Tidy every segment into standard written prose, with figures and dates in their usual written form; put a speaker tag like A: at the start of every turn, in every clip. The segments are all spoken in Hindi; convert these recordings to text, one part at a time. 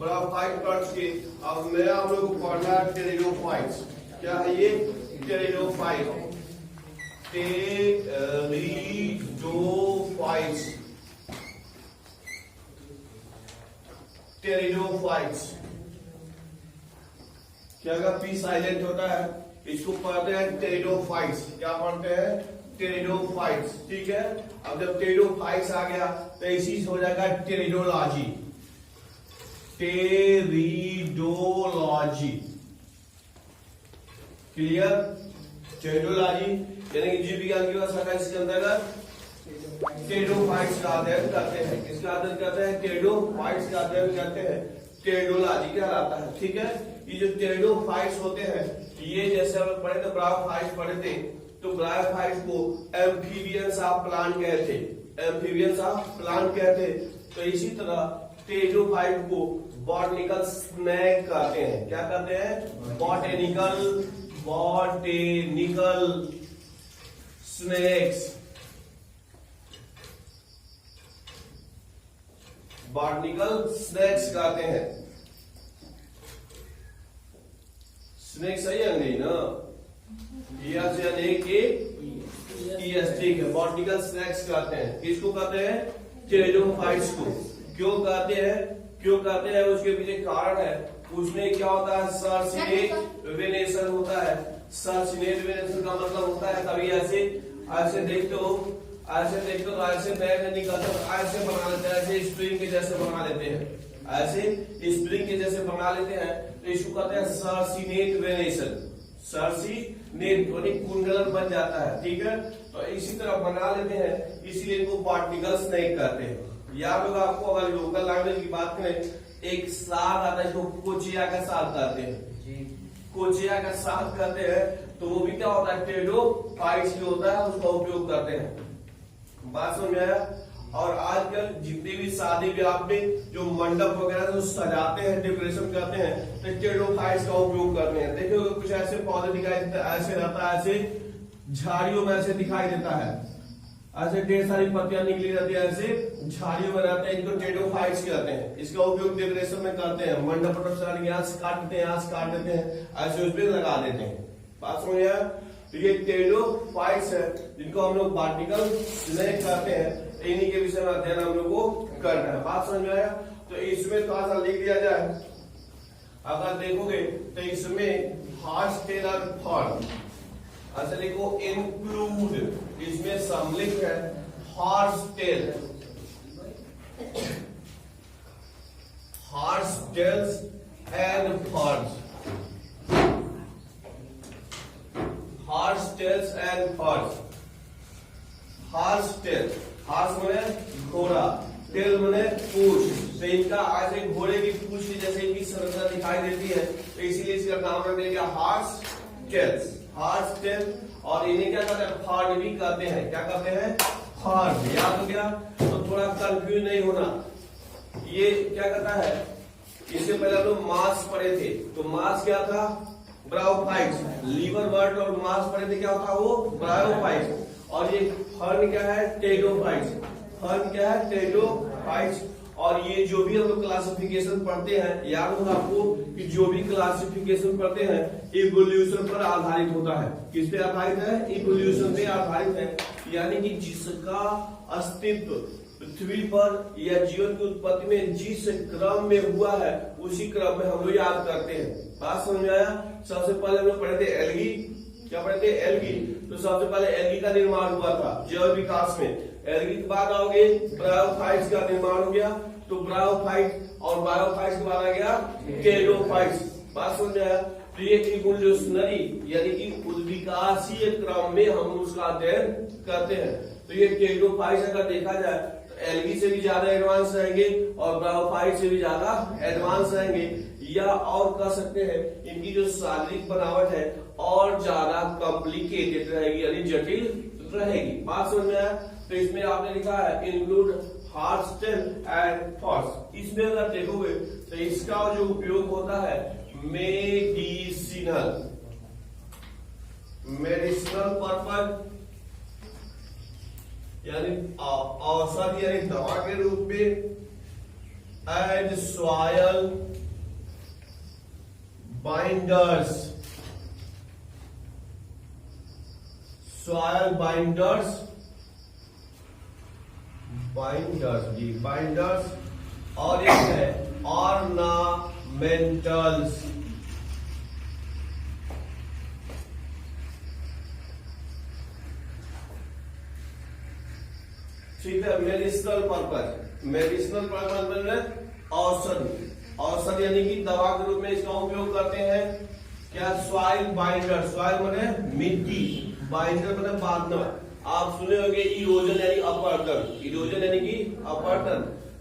A: ब्रायोफाइट पढ़ चुके। अब नया हम लोग को पढ़ना है टेरिडोफाइट्स। क्या है ये? Pteridophyte, pteridophytes, pteridophytes. क्या का पी साइलेंट होता है, इसको पढ़ते हैं टेरिडोफाइट्स। क्या पढ़ते हैं? टेरिडोफाइट्स। ठीक है। अब जब टेरिडोफाइट्स आ गया तो इसी से हो जाएगा टेरिडोलॉजी। Pteridology clear? टेरिडोलॉजी यानी कि जीव विज्ञान की शाखा, इसके अंतर्गत टेरिडोफाइट्स का अध्ययन करते हैं। किसका अध्ययन करते हैं? टेरिडोफाइट्स का अध्ययन करते हैं। टेरिडोलॉजी कहलाता है। ठीक है। ये जो टेरिडोफाइट्स होते हैं, ये जैसे हम पढ़े थे ब्रायोफाइट्स पढ़े थे, तो ब्रायोफाइट्स को एम्फीबियंस ऑफ प्लांट कहते, एम्फीबियंस ऑफ प्लांट कहते। तो इसी तरह टेरिडोफाइट को बॉटनिकल स्नेक कहते हैं। क्या कहते हैं? बॉटेनिकल स्नेक्स, बॉटनिकल स्नेक्स कहते हैं। स्नेक सही है नहीं ना? ठीक है। बॉटनिकल स्नेक्स कहते हैं। किसको कहते हैं? टेरिडोफाइट्स को। क्यों कहते हैं? उसके पीछे कारण है। उसमें क्या होता है? सर्सिनेट वेनेशन होता है। सर्सिनेट वेनेशन का मतलब होता है कभी ऐसे देखते हो तो ऐसे बैग निकलते हो, ऐसे बना लेते हैं, ऐसे स्प्रिंग के जैसे बना लेते हैं, ऐसे स्प्रिंग के जैसे बना लेते हैं। तो इसको कहते हैं सर्सिनेट वेनेशन। सर्सिनेट कुंडलन बन जाता है। ठीक है। तो इसी तरह बना लेते हैं, इसीलिए इनको बॉटनिकल स्नेक कहते हैं। या लोग आपको अगर लोकल लैंग्वेज की बात करें, एक साग आता है जिसको कोचिया का साग कहते हैं। कोचिया का साग कहते हैं। तो वो भी क्या होता है? टेरिडोफाइट्स जो होता है उसका उपयोग करते हैं। बात समझ में आया? और आजकल जितने भी शादी ब्याह में जो मंडप वगैरह जो सजाते हैं, डेकोरेशन करते हैं, तो टेरिडोफाइट्स का उपयोग करते हैं। देखिए कुछ ऐसे पौधे दिखाई देते हैं, ऐसे रहता है, ऐसे झाड़ियों में ऐसे दिखाई देता है, ऐसे ढेर सारी पत्तियां निकली रहती है, ऐसे झाड़ियों में रहते हैं। इनको टेरिडोफाइट्स कहते हैं। इसका उपयोग डेकोरेशन में करते हैं। मंडप पर यहाँ से काट देते हैं, यहाँ से काट देते हैं, ऐसे उसमें लगा देते हैं। बात समझ आया? तो ये टेरिडोफाइट्स है जिनको हम लोग बॉटनिकल स्नेक कहते हैं। इन्हीं के विषय में अध्ययन हम लोग को करना है। बात समझ में आया? तो इसमें थोड़ा सा लिख दिया जाए, अगर देखोगे तो इसमें हॉर्स टेल और फॉर्म, अच्छा देखो इंक्लूड, इसमें सम्मिलित है horse tail, horse tails and ferns, horse tails and ferns. Horse tail, horse माने घोड़ा, टेल माने पूंछ। तो इनका आज एक घोड़े की पूंछ की जैसे इनकी संरचना दिखाई देती है, तो इसीलिए इसका नाम रख दिया हॉर्स टेल्स, हॉर्स टेल। और इन्हें क्या कहते हैं? फॉर्म भी कहते हैं। क्या कहते हैं? फॉर्म। याद हो गया? तो थोड़ा कंफ्यूज नहीं होना। ये क्या कहता है? इससे पहले हम लोग मास पढ़े थे, तो मास क्या था? ब्रायोफाइट्स। लीवर वर्ड और मास पढ़े थे, क्या होता? वो ब्रायोफाइट्स। और ये फर्न क्या है? टेरिडोफाइट्स। फर्न क्या है? टेरिडोफाइट्स। और ये जो भी हम लोग क्लासिफिकेशन पढ़ते हैं, याद होगा आपको कि जो भी क्लासिफिकेशन पढ़ते हैं इवोल्यूशन पर आधारित होता है। किस पे आधारित है? इवोल्यूशन पे आधारित है। यानी कि जिसका अस्तित्व पृथ्वी पर या जीवन की उत्पत्ति में जिस क्रम में हुआ है, उसी क्रम में हम लोग याद करते हैं। बात समझ में आया? सबसे पहले हम लोग पढ़े थे एल्गी। क्या पढ़े थे? एल्गी। तो सबसे पहले एल्गी का निर्माण हुआ था जैव विकास में। एल्गी के बाद आओगे ब्रायोफाइट्स का निर्माण हो गया, तो ब्रायोफाइट, और बायोफाइट्स के बाद आ गया टेरिडोफाइट्स। बात समझ आया? तो ये इवोल्यूशनरी यानी कि विकासीय क्रम में हम उसका अध्ययन करते हैं। तो ये टेरिडोफाइट्स अगर देखा जाए तो एल्गी से भी ज्यादा एडवांस रहेंगे और ब्रायोफाइट से भी ज्यादा एडवांस रहेंगे, या और कह सकते हैं इनकी जो शारीरिक बनावट है और ज्यादा कॉम्प्लिकेटेड रहेगी, यानी जटिल रहेगी। बात समझ में आया? तो इसमें आपने लिखा है include horse tail and ferns. इसमें अगर देखोगे तो इसका जो उपयोग होता है मेडिसिनल पर्पज, यानी औषधि यानी दवा के रूप में, and soil binders. Soil binders, binders और एक है ornamentals. ठीक है, मेडिसिनल पर्पज में औषध यानी कि दवा के रूप में इसका उपयोग करते हैं। क्या? सॉइल बाइंडर, सॉइल माने मिट्टी, बाइंडर माने बांधना। आप सुने होंगे इरोजन यानी अपवर्तन,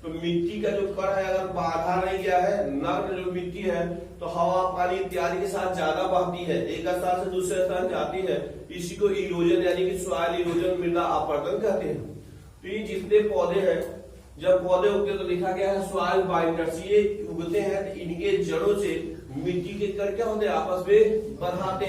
A: तो मिट्टी का जो कण है अगर बांधा नहीं गया है, नग्न जो मिट्टी है, तो हवा पानी इत्यादि के साथ ज्यादा बहती है, एक स्थान से दूसरे स्थान जाती है, इसी को इरोजन यानी कि सॉइल इरोजन, मृदा अपवर्तन कहते हैं। तो ये जितने पौधे हैं, जब पौधे उगते तो लिखा गया है सॉइल बाइंडर्स, ये उगते हैं तो इनके जड़ों से मिट्टी के कण क्या होते हैं, आपस में बताते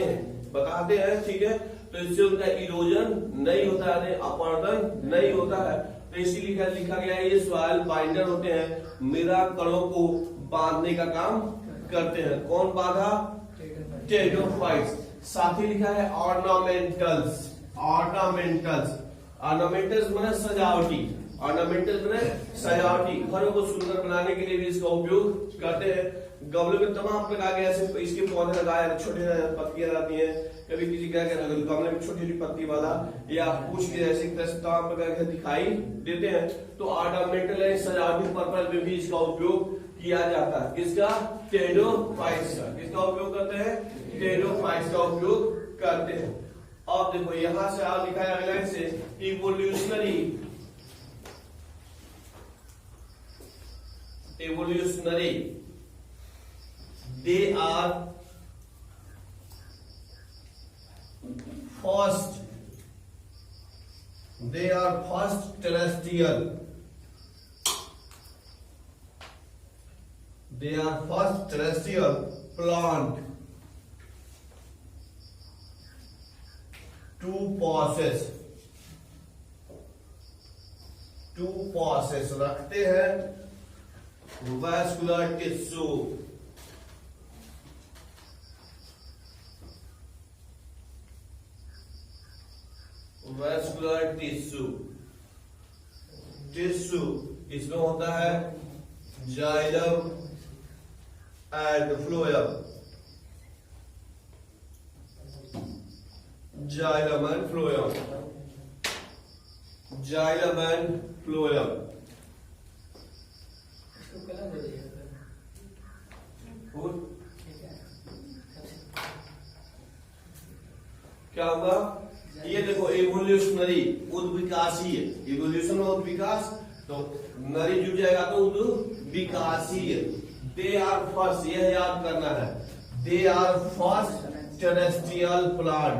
A: हैं। ठीक है, तो इससे उनका इरोजन नहीं होता है, अपवर्तन नहीं होता है, तो इसीलिए लिखा गया है ये सॉइल बाइंडर होते हैं, मृदा कणों को बांधने का काम करते हैं। कौन बांधा? टेरिडोफाइट्स। साथ ही लिखा है ऑर्नामेंटल्स माने सजावटी, घरों को सुंदर बनाने के लिए भी इसका उपयोग करते हैं। गमले में तमाम प्रकार के ऐसे इसके पौधे लगाए, छोटे पत्तियां रहती हैं, कभी किसी गमले में छोटी छोटी पत्ती वाला या पूछ के ऐसे तमाम प्रकार के दिखाई देते हैं, तो ऑर्नामेंटल है, सजावटी पर्पज में भी इसका उपयोग किया जाता है। किसका? टेरिडोफाइट्स का। किसका उपयोग करते हैं? टेरिडोफाइट्स का उपयोग करते हैं। अब देखो यहां से आप लिखा है अगला से evolutionary, they are first terrestrial, plant to possess रखते हैं vascular tissue, इसमें होता है जाइलम एंड फ्लोएम, क्या होगा? ये देखो इवोल्यूशनरी, उद्विकासीय, इवोल्यूशन और उद्विकास, तो नरी जुड़ जाएगा तो उद्विकासीय। दे आर फर्स्ट, यह याद करना है, they are first terrestrial plant,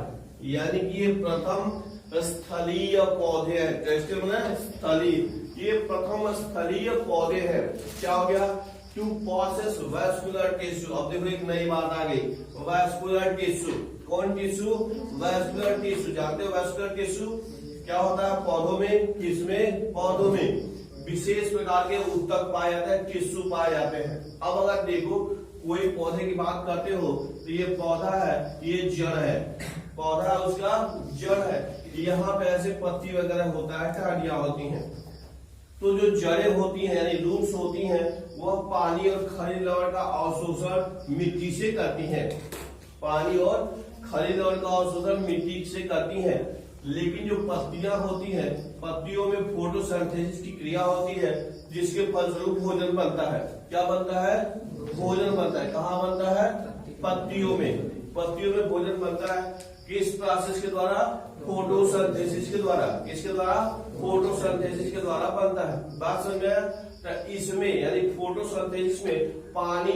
A: यानी कि ये प्रथम स्थलीय पौधे हैं। टेरेस्ट्रियल माने स्थलीय, ये प्रथम स्थलीय पौधे हैं। क्या हो गया? To possess vascular tissue. अब देखो एक नई बात आ गई, वैस्कुलर टिश्यू। कौन टिश्यू? Vascular tissue. जानते हो वैस्कुलर टिश्यू क्या होता है? पौधों में, किसमें? पौधों में विशेष प्रकार के ऊतक पाए जाते हैं, टिश्यू पाए जाते हैं। अब अगर देखो कोई पौधे की बात करते हो तो ये पौधा है, ये जड़ है, पौधा उसका जड़ है, यहाँ पे ऐसे पत्ती वगैरह होता है, टहनियां होती हैं। तो जो जड़ें होती हैं यानी रूट्स होती हैं, वह पानी और खनिज लवण का अवशोषण मिट्टी से करती हैं, पानी और खनिज लवण का अवशोषण मिट्टी से करती हैं। लेकिन जो पत्तियां होती हैं, पत्तियों में फोटोसिंथेसिस की क्रिया होती है, जिसके फलस्वरूप भोजन बनता है। क्या बनता है? भोजन बनता है। कहाँ बनता है? पत्तियों में। पत्तियों में भोजन बनता है किस प्रोसेस के द्वारा? फोटोसिंथेसिस के द्वारा। किसके द्वारा? फोटोसिंथेसिस के द्वारा बनता है। बात समझ में? इसमें यानी फोटोसिंथेसिस में पानी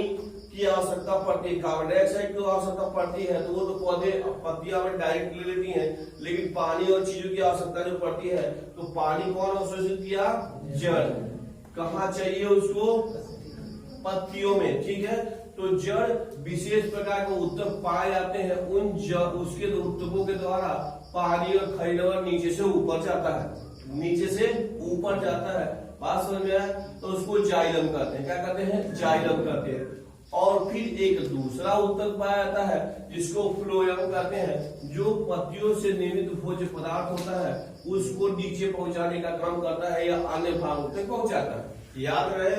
A: की आवश्यकता पड़ती है, कार्बन डाइऑक्साइड की आवश्यकता पड़ती है, तो वो तो पौधे पत्तियां में डायरेक्ट ले लेती हैं। लेकिन पानी और चीजों की आवश्यकता जो पड़ती है, तो पानी कौन अवशोषित किया? जड़। कहाँ चाहिए उसको? पत्तियों में। ठीक है, तो जड़ विशेष प्रकार के ऊतक पाए जाते हैं, उसके ऊतकों के द्वारा पानी और खनिज लवण नीचे से ऊपर जाता है, नीचे से ऊपर जाता है। बात समझ में आया? तो उसको जाइलम कहते हैं। क्या कहते हैं? जाइलम कहते हैं। और फिर एक दूसरा उत्तक पाया जाता है जिसको फ्लोएम कहते हैं, जो पत्तियों से निर्मित भोज्य पदार्थ होता है उसको नीचे पहुंचाने का काम करता है या अन्य भागों तक पहुंचाता है। याद रहे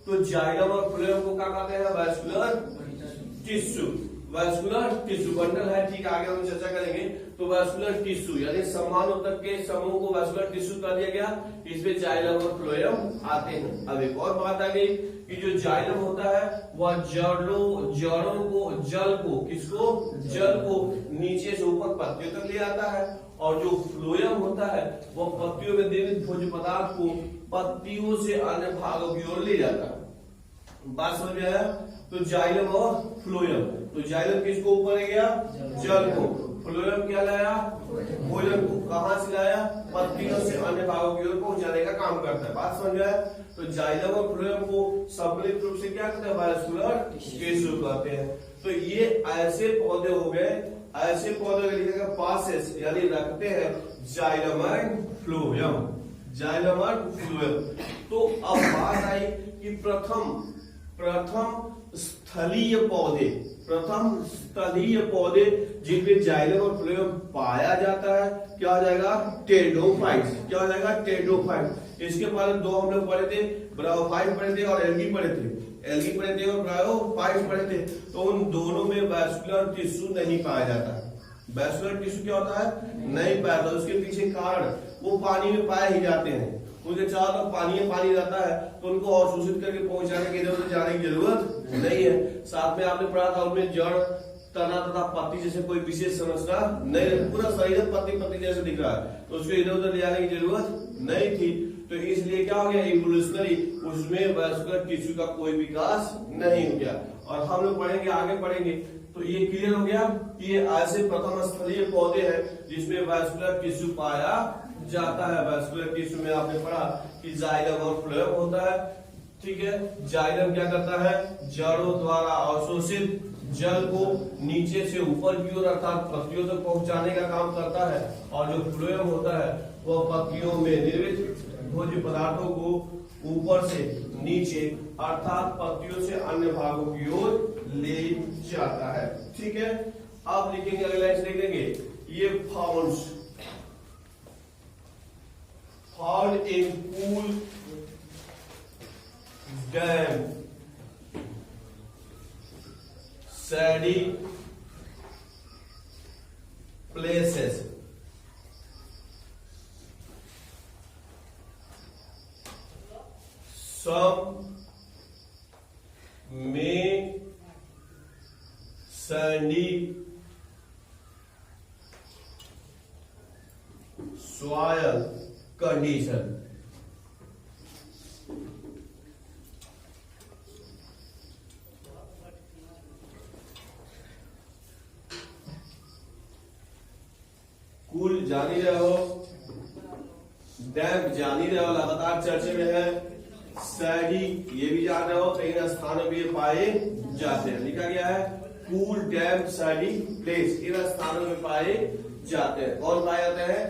A: तो जाइलम और फ्लोएम को क्या कहते हैं? Vascular tissue. Vascular tissue bundle है, ठीक, आगे हम चर्चा करेंगे। तो वैस्कुलर टिश्यू यानी समान उत्तक के समूह को वैस्कुलर टिश्यू कर दिया गया, इसमें जाइलम और फ्लोएम आते हैं। अब एक और बात आ गई कि जो जाइलम होता है वह जड़ों को जल को किसको? जल को नीचे से ऊपर पत्तियों तक ले आता है, और जो फ्लोएम होता है वह पत्तियों में निर्मित भोज्य पदार्थ को पत्तियों से अन्य भागों की ओर ले जाता है। बात समझ में आया? तो जाइलम और फ्लोएम, तो जाइलम किसको ऊपर ले गया? जल को। फ्लोएम क्या लाया? भोजन को। कहां से लाया? पत्तियों से अन्य भागों की ओर पहुंचाने का काम करता है। बात समझ में आया? तो जाइलम और फ्लोएम को सम्मिलित रूप से क्या कहते हैं? वैस्कुलर टिश्यू कहते हैं। तो ये ऐसे पौधे हो गए, ऐसे पौधे के लिखेगा पासेस, यानी रखते हैं xylem and phloem, xylem and phloem. तो अब बात आई कि प्रथम स्थलीय पौधे जिनमें जाइलम और फ्लोएम पाया जाता है क्या हो जाएगा? टेरिडोफाइट्स। क्या हो जाएगा? टेरिडोफाइट। इसके पहले दो हम लोग पढ़े थे, ब्रायोफाइट पढ़े थे और एल्गी पढ़े थे और ब्रायोफाइट पढ़े थे। तो उन दोनों में वैस्कुलर टिश्यू नहीं पाया जाता। वैस्कुलर टिश्यू क्या होता है? नहीं पाया जाता। उसके पीछे कारण वो पानी में पाए ही जाते हैं, उनके चारों तरफ पानी रहता है, तो उनको अवशोषित करके पहुंचाने की इधर उधर जाने की जरूरत नहीं है। साथ में आपने पढ़ा था उनमें जड़, तना तथा पत्ती जैसे कोई विशेष संरचना नहीं, पूरा शरीर पत्ती जैसे दिख रहा है, तो उसको इधर उधर ले जाने की जरूरत नहीं थी। तो इसलिए क्या हो गया? इवोल्यूशनरी उसमें वैस्कुलर टिश्यू का कोई विकास नहीं हो गया। और हम लोग पढ़ेंगे, आगे पढ़ेंगे, तो ये क्लियर हो गया कि ये ऐसे प्रथम स्थलीय पौधे हैं जिसमें वैस्कुलर टिश्यू पाया जाता है। वैस्कुलर टिश्यू में आपने पढ़ा कि जाइलम और फ्लोएम होता है, ठीक है। जाइलम क्या करता है? जड़ों द्वारा अवशोषित जल को नीचे से ऊपर की ओर अर्थात पत्तियों तक पहुंचाने का काम करता है, और जो फ्लोएम होता है वह पत्तियों में निर्मित भोज्य पदार्थों को ऊपर से नीचे अर्थात पत्तियों से अन्य भागों की ओर ले जाता है, ठीक है। अब लिखेंगे, अगला लाइन लिखेंगे, ये found in pool, dam, सैडी places, some may sandy soil condition. Cool जान ही रहे हो, डैम जान ही रहे हो, लगातार चर्चे में है। सैडी ये भी जान रहे हो, कई स्थानों में पाए जाते हैं। लिखा गया है कूल, डैम, सैडी प्लेस, इन स्थानों में पाए जाते हैं। कौन पाए जाते हैं?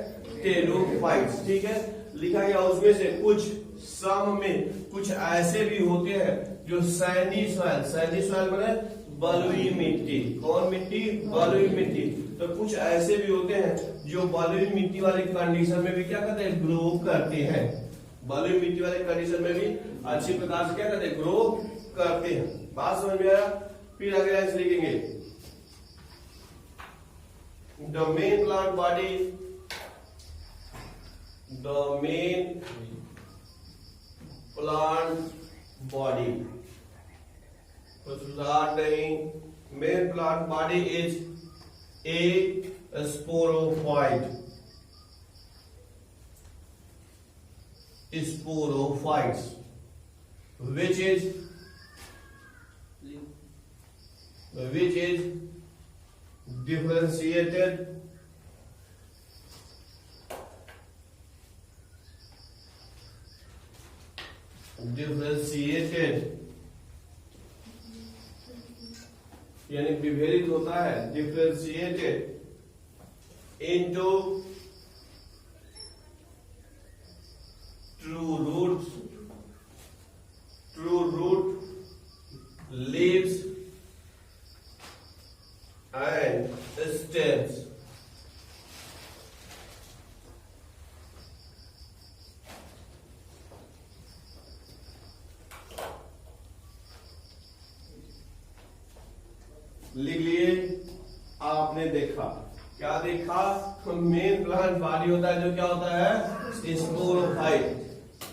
A: टेरिडोफाइट्स, ठीक है। लिखा गया उसमें से कुछ, सम में कुछ ऐसे भी होते हैं जो सैंडी सॉइल माने बलुई मिट्टी। कौन मिट्टी? बलुई मिट्टी। तो कुछ ऐसे भी होते हैं जो बलुई मिट्टी वाले कंडीशन में भी क्या करते हैं? ग्रो करते हैं। बलुई मिट्टी वाले कंडीशन में भी अच्छी प्रकार से क्या करते हैं? ग्रो करते हैं। बात समझ में आया? फिर अगला लाइन लिखेंगे, द मेन प्लांट बॉडी, तो स्टार्ट नहीं, main plant body is a sporophyte, sporophytes, which is differentiated यानी विभेदित होता है, differentiated into true roots leaves and stems. लिख लिए। आपने देखा, क्या देखा? मेन प्लांट बॉडी होता है जो क्या होता है? स्पोरोफाइट।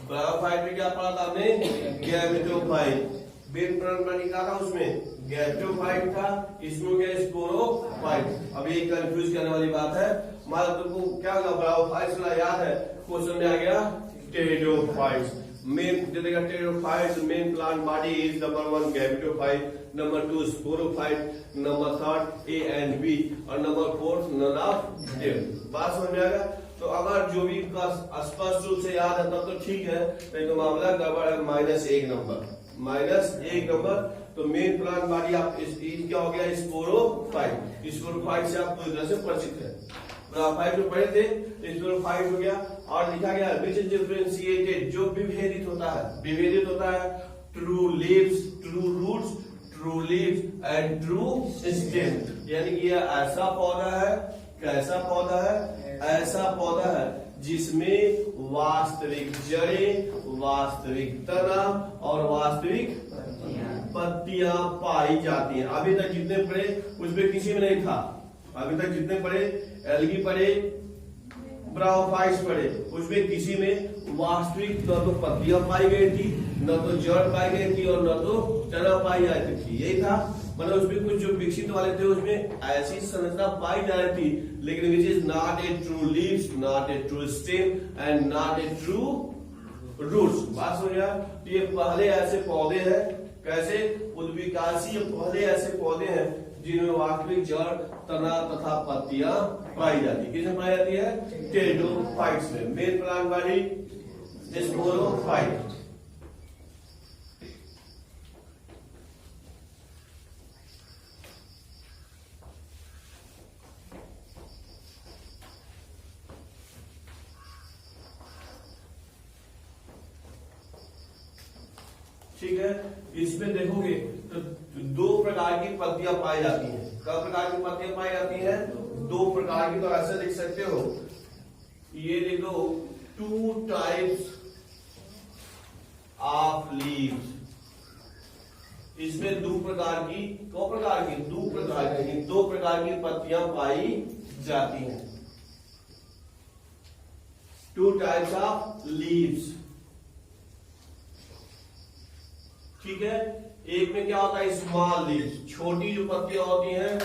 A: ब्रायोफाइट में क्या पढ़ा था हमने? गैमेटोफाइट। मेन प्लांट बॉडी क्या था उसमें? गैमेटोफाइट था। इसमें क्या? स्पोरोफाइट। अब ये कंफ्यूज करने वाली बात है। मान तुमको क्या होगा? ब्रायोफाइट वाला याद है, क्वेश्चन में आ गया टेरिडोफाइट्स। मेन देगा pteridophytes. Main plant body is number 1 gametophyte, number 2 sporophyte, number 3 A and B और नंबर 4 none of them। बात समझ में आएगा? तो अगर जो भी स्पष्ट रूप से याद है तब तो ठीक है, नहीं तो मामला गड़बड़ है। -1 नंबर, -1 नंबर। तो मेन प्लांट बॉडी आप क्या हो गया? स्पोरोफाइट। स्पोरोफाइट से आप पूरी तरह से परिचित है। ब्रायोफाइट जो पढ़े थे, स्पोरोफाइट हो गया। और लिखा गया विच इज डिफरेंशिएटेड, जो विभेदित होता है। विभेदित होता है true leaves, true roots, true leaves and true stem. यानी कि यह ऐसा पौधा है, कैसा पौधा है? ऐसा पौधा है जिसमें वास्तविक जड़ें, वास्तविक तना और वास्तविक पत्तियां पाई जाती हैं। अभी तक जितने पढ़े उसमें किसी में नहीं था। अभी तक जितने पढ़े, एल्गी पढ़े, ब्रायोफाइट्स पढ़े, उसमें किसी में वास्तविक न तो पत्तियां पाई गई थी, न तो जड़ पाई गई थी और न तो तना पाई जाती थी। यही था, मतलब उसमें कुछ जो विकसित वाले थे उसमें ऐसी संरचना पाई जा रही थी, लेकिन which is not a true leaves, not a true stem and not a true roots. बात समझ गया? ये पहले ऐसे पौधे हैं, कैसे? उद्विकासीय पहले ऐसे पौधे हैं जिनमें वास्तविक जड़, तना तथा पत्तियां पाई जाती है। किसमें पाई जाती है? टेरिडोफाइट्स में। Main plant body sporophyte. ठीक है, इसमें देखोगे तो 2 प्रकार की पत्तियां पाई जाती हैं। कई प्रकार की पत्तियां पाई जाती हैं? 2 प्रकार की। तो ऐसे लिख सकते हो, ये लिख दो 2 टाइप्स ऑफ लीव्स। इसमें 2 प्रकार की, 2 प्रकार की, 2 प्रकार की पत्तियां पाई जाती हैं। 2 टाइप्स ऑफ लीव्स। ठीक है, एक में क्या होता है? स्मॉल लीव्स, छोटी जो पत्तियां होती हैं,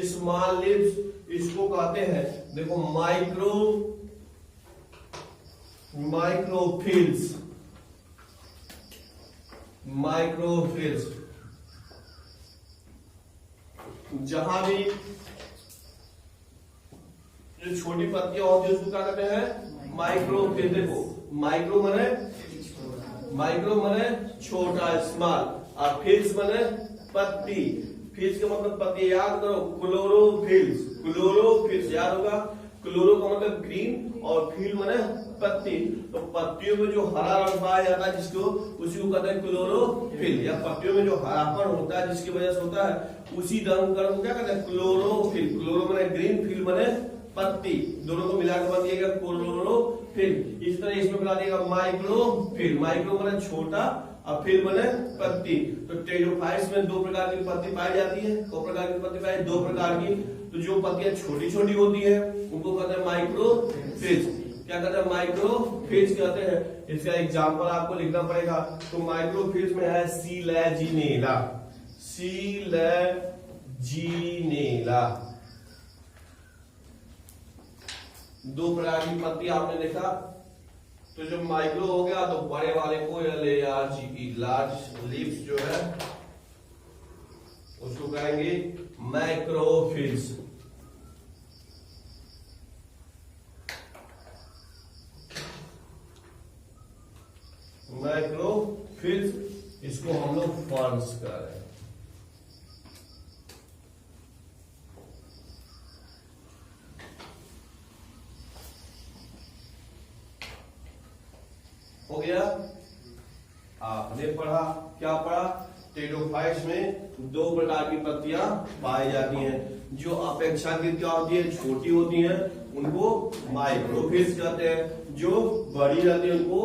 A: स्मॉल लीव्स, इसको कहते हैं, देखो, माइक्रोफिल्स। माइक्रोफिल्स जहां भी जो छोटी पत्तियां होती है उसको क्या कहते हैं? माइक्रोफिल्स। देखो, माइक्रो मने छोटा, स्मॉल, और फिल्स मने पत्ती। फिल्स का मतलब पत्ती, याद करो, क्लोरोफिल्स। क्लोरोफिल्स याद होगा, क्लोरो का मतलब ग्रीन और फिल मने पत्ती। तो पत्तियों में जो हरा रंग पाया जाता है जिसको, उसी को कहते हैं क्लोरोफिल। या पत्तियों में जो हरापन होता है जिसकी वजह से होता है, उसी रंग का क्या कहते हैं? क्लोरोफिल। क्लोरो मने ग्रीन, फिल मने पत्ती, दोनों को मिलाकर बन दिएगा क्लोरोफिल। इस तरह इसमें बना दिएगा माइक्रोफिल। माइक्रो माने छोटा और फिल माने पत्ती। तो टेरिडोफाइट्स में 2 प्रकार की पत्ती पाई जाती है। 2 प्रकार की पत्ती पाई, 2 प्रकार की। तो जो पत्तियां छोटी छोटी होती है उनको कहते हैं माइक्रोफिल्स। क्या कहते हैं? माइक्रोफिल्स कहते हैं। इसका एग्जाम्पल आपको लिखना पड़ेगा। तो माइक्रोफिल्स में है सीलेजिनेला। सीलेजिनेला 2 प्रकार की पत्ती आपने देखा। तो जो माइक्रो हो गया तो बड़े वाले को LARGE, लार्ज लीव्स जो है उसको कहेंगे मैक्रोफिल्स। मैक्रोफिल्स, इसको हम लोग फर्न्स कह रहे हैं। हो गया? आपने पढ़ा, क्या पढ़ा? टेरोफाइट्स में दो प्रकार की पत्तियां पाई जाती हैं। जो अपेक्षाकृत क्या होती है, छोटी होती हैं, उनको माइक्रोफिल्स कहते हैं। जो बड़ी रहती है उनको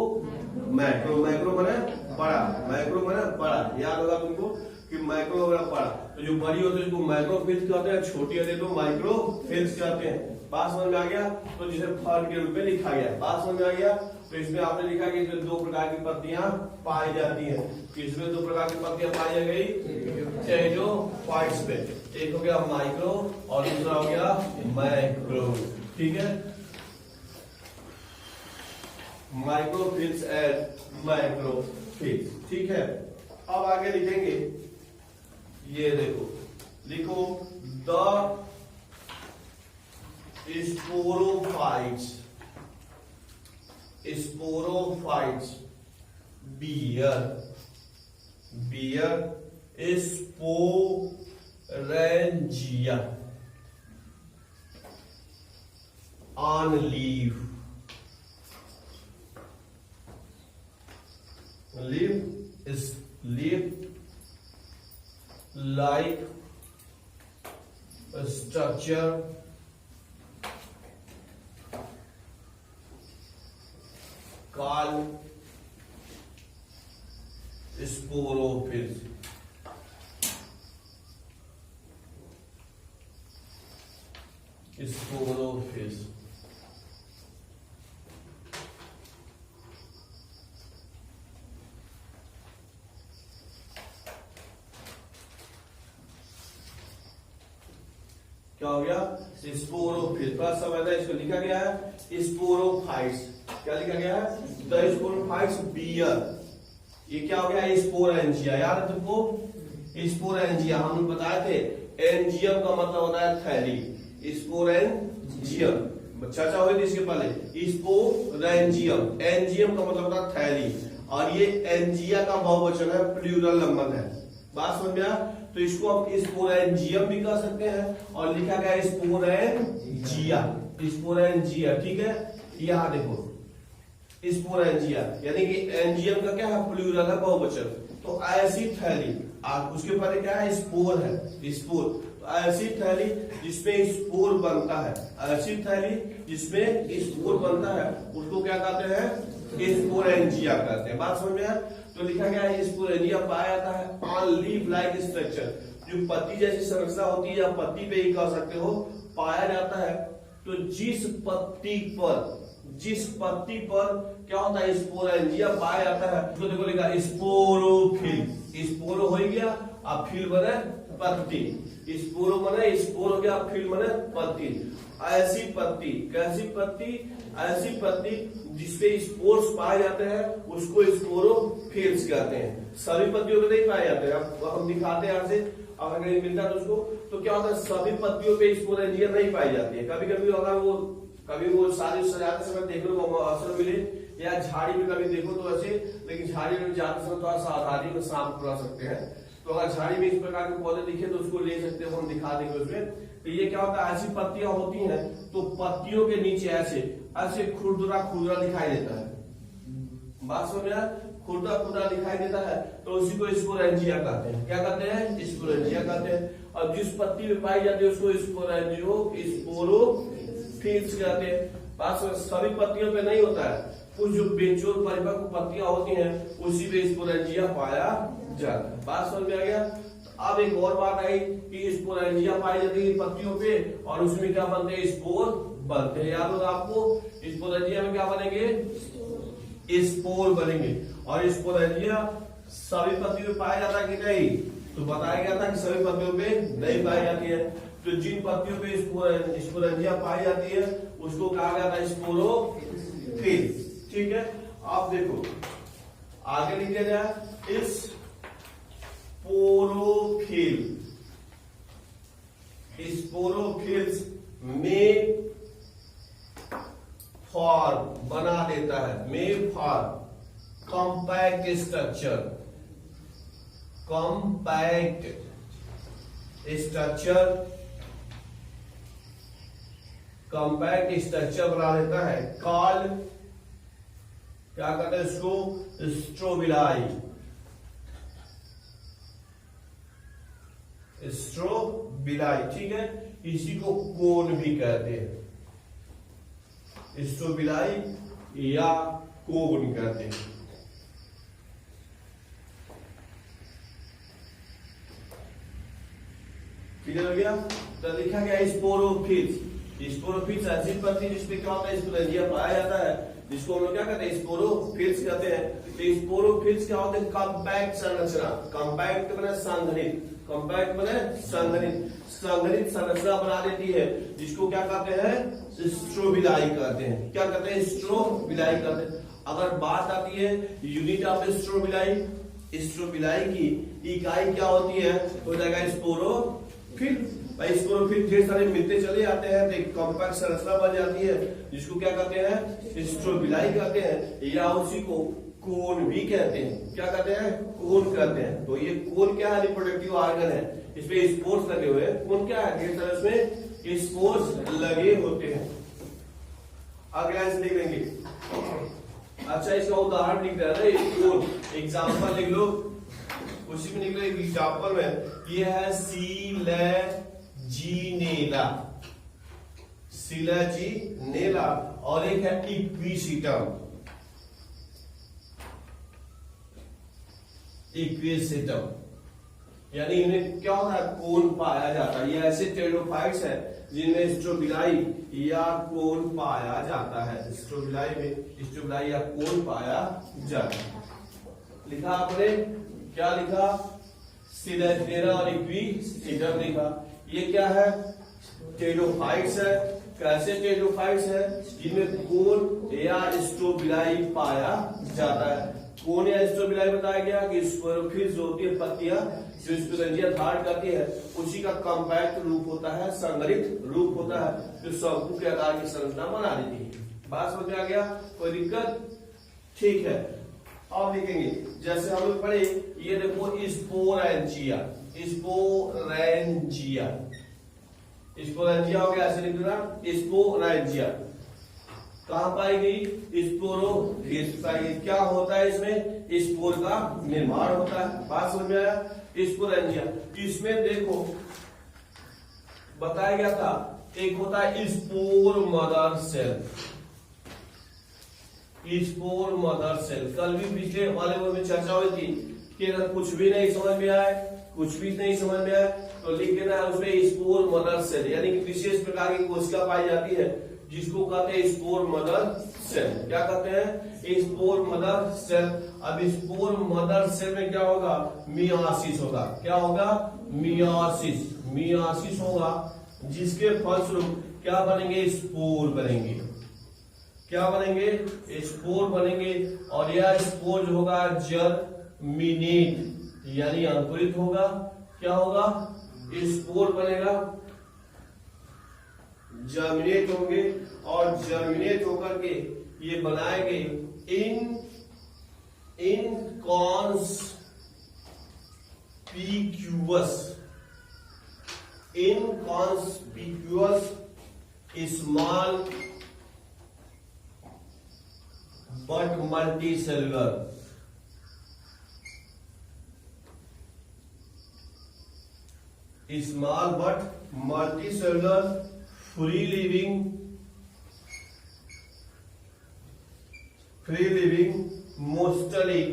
A: मैक्रो। मैक्रो माने बड़ा, मैक्रो माने बड़ा, याद होगा तुमको कि माइक्रो वगैरह बड़ा। तो जो बड़ी होती है उसको मैक्रोफिल्स कहते हैं, छोटी होती है तो माइक्रोफिल्स कहते हैं। बात समझ में आ गया? तो जिसे फल के रूप में लिखा गया, बात समझ में आ गया? तो इसमें आपने लिखा कि इसमें दो प्रकार की पत्तियां पाई जाती हैं। इसमें दो प्रकार की पत्तियां पाई जा गई टेरोफाइट्स पे, एक हो गया माइक्रो और दूसरा हो गया मैक्रो। ठीक है, माइक्रोफिल्स एंड मैक्रोफिल्स। ठीक है, अब आगे लिखेंगे, ये देखो, लिखो the sporophytes, sporophytes bear, bear sporangia on leave, leave is leaf like a structure called sporophylls. Sporophylls. क्या हो गया? स्पोरोफिल्स। बस समझना, इसको लिखा गया है स्पोरोफाइट्स। क्या लिखा गया है? The sporophytes bear. ये क्या हो गया? स्पोरेंजिया। याद है तुमको? स्पोरेंजिया हम लोग बताए थे, एंजियम का मतलब होता है थैली। स्पोरेंजियम चर्चा हुई थी इसके पहले। स्पोरेंजियम, एंजियम का मतलब होता है थैली, और ये एंजिया का बहुवचन है, प्लूरल नंबर है। बात समझ में आया? तो इसको हम स्पोरेंजियम भी कह सकते हैं, और लिखा गया स्पोरेंजिया, स्पोरेंजिया। ठीक है, यहां देखो स्पोरेंजिया, यानी कि एंजियम का क्या है? प्लूरल है, बहुवचन। तो ऐसी थैली, उसके पहले क्या है? स्पोर है, स्पोर। तो ऐसी थैली जिसमें स्पोर बनता है, ऐसी थैली जिसमें स्पोर बनता है, उसको क्या कहते हैं? स्पोरेंजिया कहते हैं। बात समझ में आया? तो लिखा गया है स्पोरेंजिया पाया जाता है ऑन लीफ लाइक स्ट्रक्चर, जो पत्ती जैसी संरचना होती है, या पत्ती पे ही कह सकते हो, पाया जाता है। तो जिस पत्ती पर क्या होता है? स्पोरेंजिया पाया जाता है, तो देखो लिखा स्पोरोफिल। स्पोरो हो गया, अब फिल बने पत्ती। स्पोरो बने, स्पोर हो गया, फिल बने पत्ती। ऐसी पत्ती, कैसी पत्ती? ऐसी पत्ती जिसपे स्पोर्स पाए जाते हैं, उसको स्पोरोफिल्स कहते हैं। सभी पत्तियों में नहीं पाए जाते हैं। अब हम दिखाते हैं यहां से, अगर कहीं मिलता है तो उसको, तो क्या होता है? सभी पत्तियों पे स्पोरेंजिया नहीं पाई जाती है। कभी कभी अगर कभी वो शादी सजाते समय देखने को अवसर मिले, या झाड़ी में कभी देखो तो ऐसे, लेकिन झाड़ी में जाते समय थोड़ा सावधानी में सांप उड़ा सकते हैं। तो अगर झाड़ी में इस प्रकार के पौधे दिखे तो उसको ले सकते हो, हम दिखा देंगे उसमें। तो ये क्या होता है? ऐसी पत्तियां होती हैं, तो पत्तियों के नीचे ऐसे ऐसे खुरदुरा खुरदुरा दिखाई देता है। बात समझ में आया? खुरदुरा खुरदुरा दिखाई देता है, तो उसी को स्पोरेंजिया कहते हैं। क्या कहते हैं? स्पोरेंजिया कहते हैं। और जिस पत्ती में पाई जाती है उसको स्पोरोफिल्स कहते हैं। बात सभी पत्तियों पे नहीं होता है, कुछ जो बेचोर परिपक्व पत्तियां होती हैं उसी पे स्पोरेंजिया पाया जाता है। बात समझ में आ गया? अब एक और बात आई कि स्पोरेंजिया पाई जाती है पत्तियों पे, और उसमें क्या बनते हैं? स्पोर बनते हैं। याद होगा आपको? स्पोरेंजिया में क्या बनेंगे? स्पोर बनेंगे। और स्पोरेंजिया सभी पत्तियों पे पाया जाता है कि नहीं? तो बताया गया था कि सभी पत्तियों पे नहीं पाई जाती है। तो जिन पत्तियों पे स्पोरेंजिया पाई जाती है उसको कहा जाता है स्पोरोफिल। ठीक है, आप देखो आगे लिखा जाए, स्पोरोफिल्स में फॉर्म बना देता है, में form compact structure, compact structure बना देता है। कॉल क्या कहते हैं इसको? स्ट्रोबिलाई, स्ट्रोबिलाई, ठीक है। इसी को कोन भी कहते हैं, स्ट्रोबिलाई या कोन कहते हैं। क्लियर हो गया? तो लिखा गया स्पोरोफिट्स। स्पोरोफिट्स ऐसी पत्ती जिसमें क्या होता है, स्पोरेंजिया पाया जाता है, जिसको हम लोग क्या कहते हैं, स्पोरोफिट्स कहते हैं। तो स्पोरोफिट्स क्या होते हैं, कॉम्पैक्ट संरचना। कॉम्पैक्ट बने संघनित, कॉम्पैक्ट बने संघनित, संघनित संरचना बना देती है, जिसको क्या कहते हैं, स्ट्रोबिलाई कहते हैं। क्या कहते हैं, स्ट्रोबिलाई कहते हैं। अगर बात आती है यूनिट ऑफ स्ट्रोबिलाई, स्ट्रोबिलाई की इकाई क्या होती है, हो जाएगा स्पोरोफिट। भाई स्पोरोफिट ढेर सारे मिलते चले जाते हैं तो एक कॉम्पैक्ट संरचना बन जाती है, जिसको क्या कहते हैं, स्ट्रोबिलाई कहते हैं, या उसी को कोन भी कहते हैं। क्या कहते हैं, कोन कहते हैं। तो ये कोन क्या है, रिप्रोडक्टिव ऑर्गन है, इसमें स्पोर्स लगे हुए हैं। कोन क्या है, ढेर सारे उसमें स्पोर्स लगे होते हैं। अगला ऐसे लिख लेंगे। अच्छा, इसका उदाहरण लिख रहा है कोन, एग्जाम्पल लिख लो, उसी में निकले एग्जाम्पल में। ये है सिलेजीनेला, सिलेजीनेला, और एक है इक्विसिटम, इक्विसिटम। यानी इन्हें क्या होता है, कोन पाया जाता है। ये ऐसे टेरोफाइट्स है जिनमें स्ट्रोबिलाई या कोन पाया जाता है। स्ट्रोबिलाई में स्ट्रोबिलाई या कोन पाया जाता है। लिखा आपने, क्या लिखा, सिलेजीनेला और इक्विसिटम लिखा। ये क्या है, टेरोफाइट्स है। कैसे टेरोफाइट्स है, जिनमें कोन या स्ट्रोबिलाई पाया जाता है। कोन या स्ट्रोबिलाई बताया गया कि स्पोरोफिट्स जो होती है पत्तियां, जो स्पोरेंजिया धारण करती है, उसी का कॉम्पैक्ट रूप होता है, संगठित रूप होता है, जो शंकु के आकार की संरचना बना देती है। बात समझ में आ गया, कोई दिक्कत? ठीक है। अब लिखेंगे, जैसे हम लोग पढ़े, ये देखो स्पोरेंजिया, स्पोरेंजिया, स्पोरेंजिया हो गया, ऐसे लिख देना, स्पोरेंजिया कहां पाई गई, स्पोरोफिट्स पाई गई। क्या होता है इसमें, स्पोर का निर्माण होता है। बात समझ में आया, स्पोरेंजिया। इसमें देखो बताया गया था, एक होता है spore mother cell, spore mother cell. कल भी पिछले वाले में चर्चा हुई थी कि अगर कुछ भी नहीं समझ में आए, कुछ भी नहीं समझ में आए, तो लिख देना है उसमें स्पोर मदर सेल, यानी कि विशेष प्रकार की कोशिका पाई जाती है, जिसको कहते हैं स्पोर मदर सेल। क्या कहते हैं, स्पोर मदर सेल। अब स्पोर मदर सेल में क्या होगा, मियासिस होगा। क्या होगा, मियासिस, मियासिस होगा, जिसके फलस्वरूप क्या बनेंगे, स्पोर बनेंगे। क्या बनेंगे, स्पोर बनेंगे। और यह स्पोर जो होगा जर्मिनेट, यानी अंकुरित होगा। क्या होगा, स्पोर बनेगा, जर्मिनेट होंगे, और जर्मिनेट होकर के ये बनाएंगे inconspicuous small but multicellular, small but multicellular, free living mostly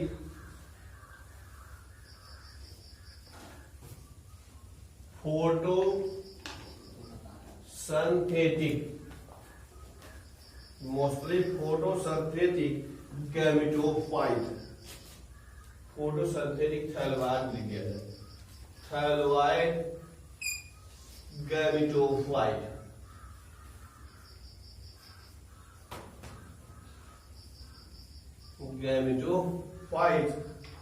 A: photosynthetic, mostly photosynthetic gametophyte, photosynthetic thalloid लिख दिया है, thalloid gametophyte. Gametophyte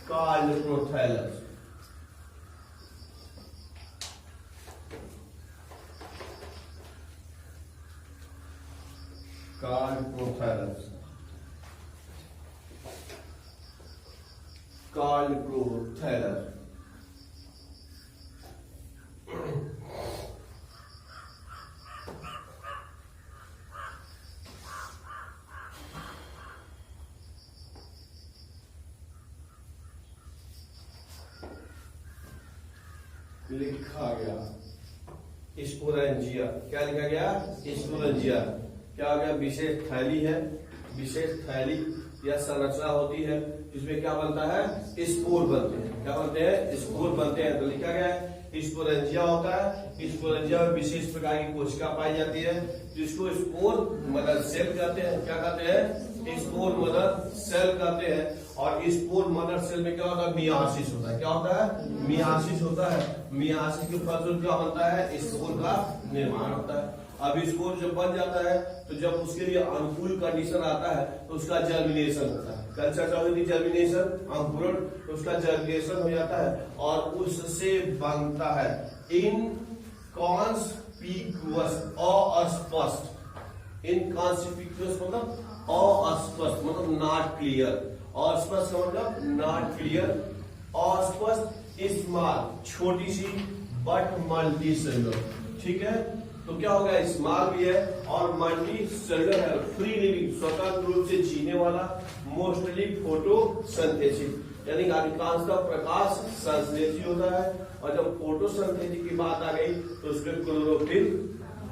A: called prothallus, called prothallus, called prothallus। लिखा गया स्पोरेंजिया। क्या लिखा गया? स्पोरेंजिया। क्या हो गया? विशेष थैली है, विशेष थैली या संरचना होती है जिसमें क्या बनता है? स्पोर बनते हैं। क्या बनते हैं? स्पोर बनते हैं। तो लिखा गया है स्पोरेंजिया होता है। स्पोरेंजिया में विशेष प्रकार की कोशिका पाई जाती है जिसको स्पोर मदर सेल कहते हैं। क्या कहते हैं? स्पोर मदर सेल कहते हैं। और स्पोर मदर सेल में क्या होता है? मियासिस होता है। क्या होता है? मियासिस होता है। मियासिस के फलस्वरूप क्या होता है? स्पोर का निर्माण होता है। अब स्पोर जब बन जाता है तो जब उसके लिए अनुकूल कंडीशन आता है तो उसका जर्मिनेशन होता है। कल चर्चा हुई थी जर्मिनेशन, अंकुरण। तो उसका जर्मिनेशन हो जाता है और उससे बनता है इनकॉन्स्पिक्यूअस, अस्पष्ट। इनकॉन्स्पिक्यूअस मतलब अस्पष्ट, मतलब नॉट क्लियर। अस्पष्ट मतलब नॉट क्लियर। अस्पष्ट स्मॉल, छोटी सी, बट मल्टी सेलुलर। ठीक है, तो क्या होगा? स्मॉल भी है और मल्टी सेलुलर है। फ्री लिविंग, स्वतंत्र रूप से जीने वाला, मोस्टली फोटोसिंथेसिस यानी अधिकांशतः प्रकाश संश्लेषी होता है। और जब फोटोसिंथेसिस की बात आ गई तो उसमें क्लोरोफिल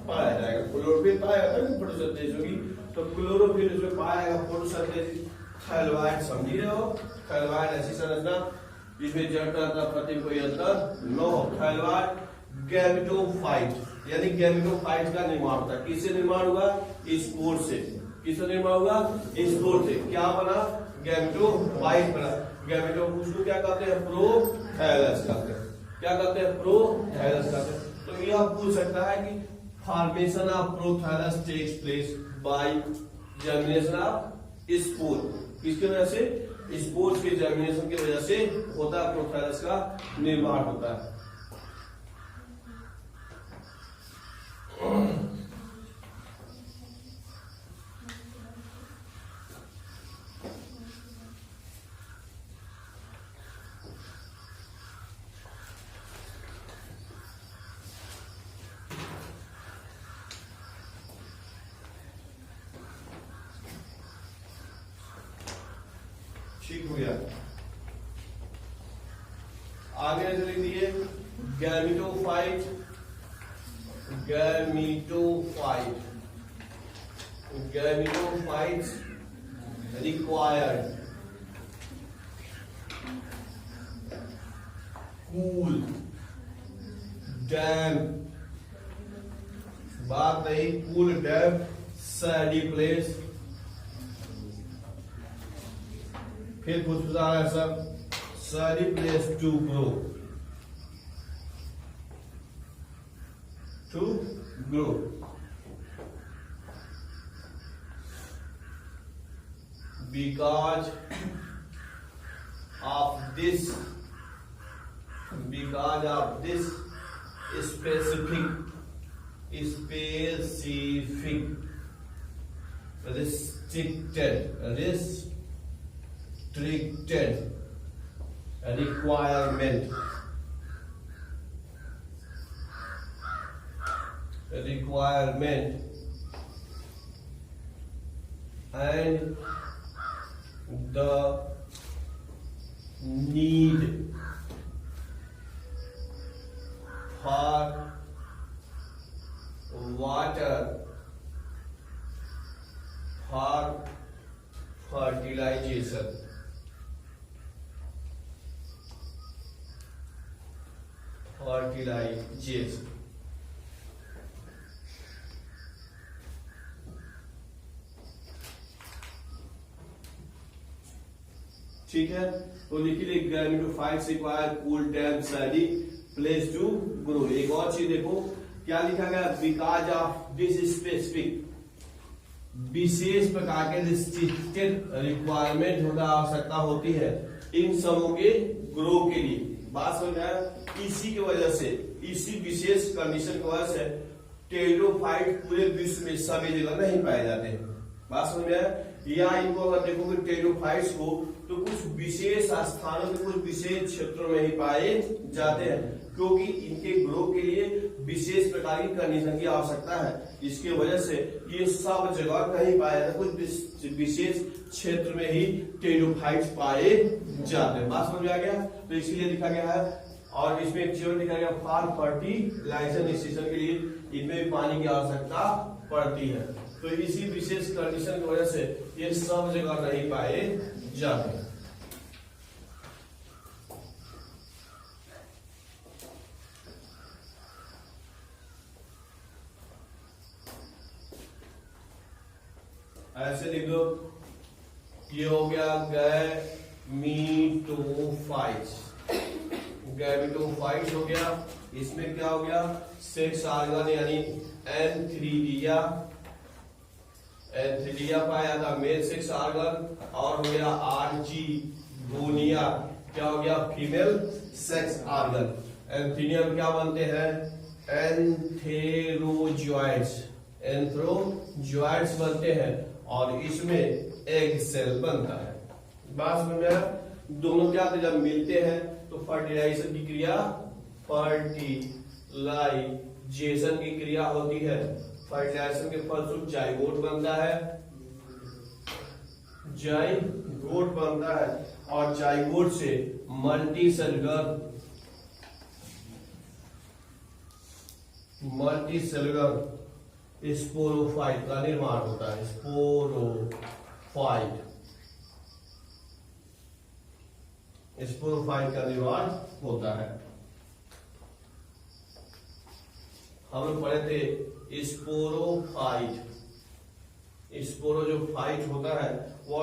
A: पाया जाएगा। क्लोरोफिल पाया जाता है फोटोसिंथेसिस होगी तो क्लोरोफिल उसमें पाया जाएगा। फोटोसिंथेसिस थैलवाइड समझ रहे हो? थैलवाइड ऐसी संरचना जिसमें जड़ता प्रति कोई अंतर न हो। थैलवाइड गैमेटोफाइट यानी गैमेटोफाइट का निर्माण होता है। किससे निर्माण होगा? स्पोर से। किससे निर्माण होगा? स्पोर से। क्या बना? गैमेटोफाइट बना। गैमेटो उसको क्या कहते हैं? प्रोथैलस कहते हैं। क्या कहते हैं? प्रोथैलस कहते हैं। तो यह पूछ सकता है कि formation of prothallus takes place by germination of spore. किसकी वजह से? स्पोर्स के जर्मिनेशन की वजह से होता है, प्रोथैलस का निर्माण होता है। ठीक हो गया। आगे लिख दिए gametophyte. Gametophyte gametophytes required cool damp, बात नहीं, कूल डैम्प सैडी प्लेस। फिर कुछ है सब shady place to grow, to grow. Because of this specific restricted requirement and the need for water for fertilization. ठीक है, तो लिखिए gametophytes require cool damp shady place to grow. एक और चीज देखो क्या लिखा गया, बिकॉज ऑफ दिस स्पेसिफिक, विशेष प्रकार के रिस्ट्रिक्टेड रिक्वायरमेंट होना आवश्यकता होती है इन समूह के ग्रो के लिए। बात समझ आया? इसी की वजह से, इसी विशेष कंडीशन की वजह से टेरिडोफाइट पूरे विश्व में सभी जगह नहीं पाए जाते हैं। बात समझ आया? या इनको अगर देखोगे टेरिडोफाइट्स को तो कुछ विशेष स्थानों में, कुछ विशेष क्षेत्रों में ही पाए जाते हैं, क्योंकि इनके ग्रो के लिए विशेष प्रकार की कंडीशन की आवश्यकता है। इसकी वजह से ये सब जगह नहीं पाए जाते, कुछ विशेष क्षेत्र में ही टेरिडोफाइट्स पाए जाते हैं। बात समझ में आ गया? तो इसीलिए लिखा गया है और इसमें एक चीज दिखा गया फॉर फर्टिलाइजेशन के लिए इनमें भी पानी की आवश्यकता पड़ती है। तो इसी विशेष कंडीशन की वजह से ये सब जगह नहीं पाए जाते। ऐसे लिख दो, ये हो गया गैमीटोफाइट्स, गैमीटोफाइट्स हो गया। इसमें क्या हो गया, सेक्स ऑर्गन यानी एंथ्रीडिया, एंथ्रीडिया पाया था मेल सेक्स ऑर्गन, और हो गया आर्चिगोनिया, क्या हो गया फीमेल सेक्स ऑर्गन। एंथ्रीडिया में क्या बनते हैं, एंथेरोजॉइड्स, एंथ्रोजॉइड्स बनते हैं, और इसमें एग सेल बनता है। बात समझ में आया? दोनों क्या जब मिलते हैं तो फर्टिलाइजेशन की क्रिया, फर्टिलाइजेशन की क्रिया होती है। फर्टिलाइजेशन के फलस्वरूप जाइगोट बनता है, जाइगोट बनता है, और जाइगोट से मल्टीसेलुलर स्पोरोफाइट का निर्माण होता है। स्पोरोफाइट का निर्माण होता है। हम लोग पढ़े थे स्पोरोफाइट, स्पोरो जो फाइट होता है वो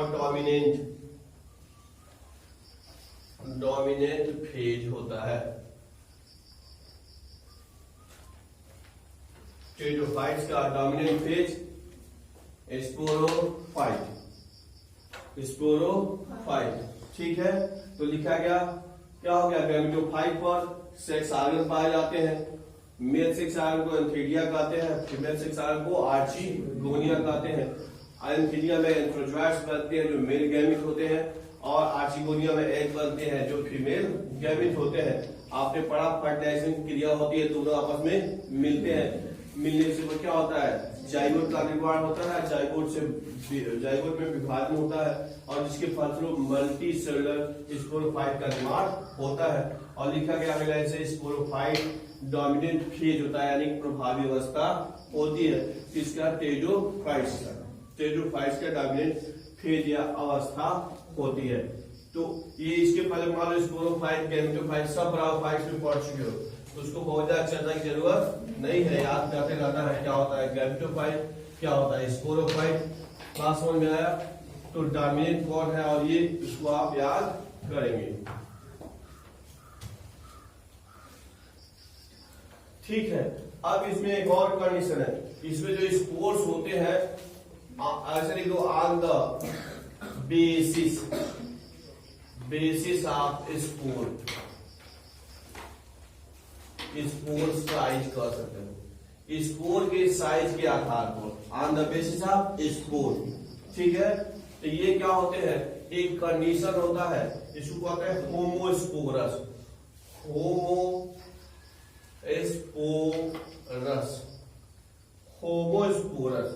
A: डोमिनेंट फेज होता है। टेरिडोफाइट्स का डोमिनेंट फेज स्पोरोफाइट, ठीक है। तो लिखा गया, क्या हो गया, गैमेटोफाइट पर सेक्स ऑर्गन पाए जाते हैं। मेल सेक्स ऑर्गन को एंथीडिया कहते हैं, फीमेल सेक्स ऑर्गन को आर्चिगोनिया कहते हैं। एंथीडिया में एंथ्रोजॉइड्स बनते हैं जो मेल गैमेट होते हैं, और आर्चिगोनिया में एग बनते हैं जो फीमेल गैमेट होते हैं। आपने पढ़ा फर्टिलाइजेशन क्रिया होती है, दोनों आपस में मिलते हैं, मिलने से वो क्या होता है, जाइगोट का निर्माण होता है, जाइगोट में विभाजन होता है, और जिसके फलस्वरूप मल्टीसेलुलर स्पोरोफाइट का निर्माण होता है। और लिखा गया है स्पोरोफाइट डोमिनेंट फेज होता है, यानी प्रभावी अवस्था होती है। किसका, टेरिडोफाइट्स का डोमिनेंट फेज या अवस्था होती है। तो ये इसके पहले मान लो स्पोरोफाइट, गैमेटोफाइट सब ब्रायोफाइट्स में पढ़ चुके हो, तो उसको बहुत ज्यादा चर्चा की जरूरत नहीं है, याद करते रहना है क्या होता है गैमेटोफाइट, क्या होता है स्पोरोफाइट। बात समझ में आया? तो डोमिनेंट कौन है, और ये इसको आप याद करेंगे, ठीक है। अब इसमें एक और कंडीशन है, इसमें जो स्पोर्स होते हैं ऐसे लिख दो, on the basis of spore size कह सकते हैं, स्पोर के साइज के आधार पर, on the basis of spore, ठीक है। तो ये क्या होते हैं, एक कंडीशन होता है, इसको कहते हैं होमोस्पोरस, होमोस्पोरस,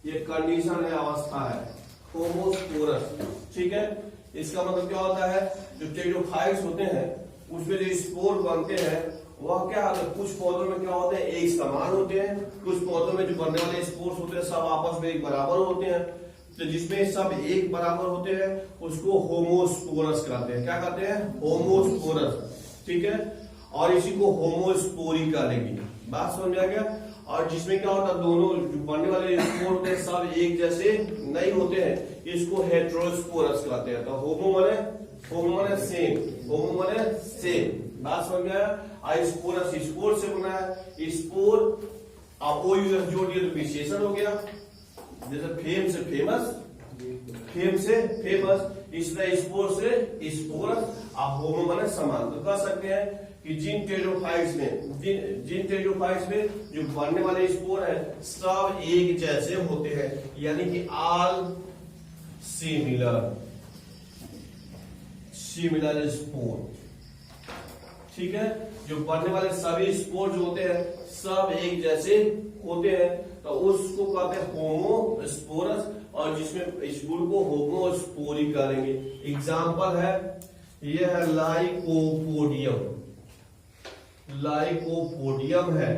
A: ये कंडीशन है, अवस्था है होमोस्पोरस, ठीक है। इसका मतलब क्या होता है, जो टेरिडोफाइट्स होते हैं उसमें जो स्पोर बनते हैं वह क्या होता है, कुछ पौधों में क्या होते हैं एक समान होते हैं, कुछ पौधों में जो बनने वाले स्पोर्स होते हैं सब आपस में एक बराबर होते हैं। तो जिसमें सब एक बराबर होते हैं उसको होमोस्पोरस कहते हैं। क्या कहते हैं, होमोस्पोरस, ठीक है। और इसी को होमोस्पोरी कहेंगे। बात समझ आ गया? और जिसमें क्या होता है, दोनों जो बनने वाले स्पोर होते हैं सब एक जैसे नहीं होते हैं, इसको हेटेरोस्पोरस कहते हैं। तो होमो माने सेम, बात समझ में आया? स्पोरस स्पोर से बना है, स्पोर अब ओ यूएस जोड़ दिया तो विशेषण हो गया, जैसे फेम से फेमस, इसलिए स्पोर से स्पोरस, अब होमो माने समान। तो कह सकते हैं कि जिन टेरिडोफाइट्स में जो बनने वाले स्पोर है सब एक जैसे होते हैं, यानी कि ऑल सिमिलर स्पोर, ठीक है। जो बनने वाले सभी स्पोर जो होते हैं सब एक जैसे होते हैं, तो उसको कहते हैं होमोस्पोरस, और जिसमें स्पोर को होमोस्पोरी करेंगे। एग्जाम्पल है ये है लाइकोपोडियम, लाइकोपोडियम है,